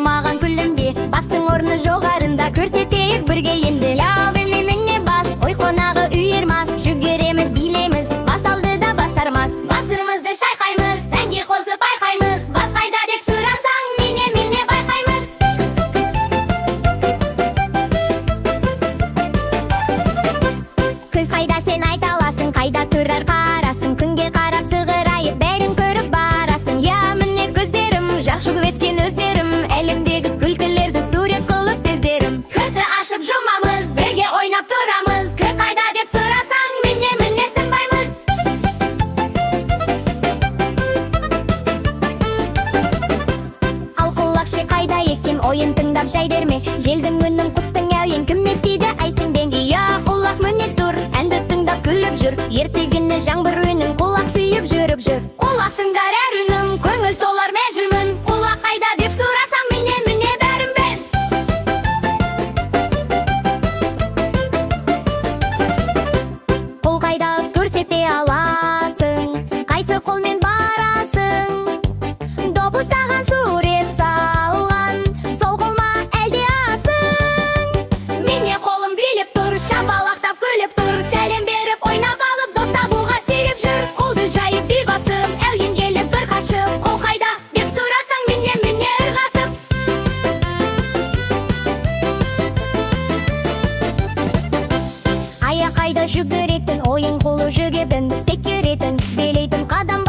маған күлімде, бастың орны жоғарында, көрсетейік бірге енді. Яғымен міне бас, ой қонағы үйірмас, жүгіреміз, билеміз, бас алды да бастармас. Басымызды шайқаймыз, сәнге қосып айқаймыз, бас қайда деп сұрасаң, міне байқаймыз. Күз қайда сен айта аласың, қайда тұрар қарасың, күнге қарап сығырайып, бәрін көріп барасың. Я міне көздерім, жақшылып еткен өздерім, әлемдегі күлкілерді сурет қылып сездерім. Көзді ашып жұмамыз, бірге ойнап тұрамыз, күз қайда деп сұрасаң, міне сынбаймыз. Ал құлақшы қайда екен, ойын тыңдап жайдерме, желдің үнін құстың әуен, кім естиді айсыңден. Я құлақ міне тұр, әнді тыңдап күліп жүр, ертегіні жаңбыр үнін құлақ сүйіп жүріп жүр. Құлақ тыңдар әр үнім, көңіл толар мәжілмін, құлақ қайда деп сұрасам, міне бәрін бен. Қол қайда көрсете аласың, қайсы қолмен барасың, допыстаған сурет салған, сол қолма әлде асың. Міне қолым билеп тұр, шапалақтап күліп тұр, сәлем беріп ойнап алып, дос табуға сүйреп жүр. Қолды жайып би басып, әуен келіп бір қашып, қол қайда деп сұрасаң, міне ырғасып. Аяқ қайда жүгіретін, ойын қолы жүгетін, секіретін, билейтін, қадам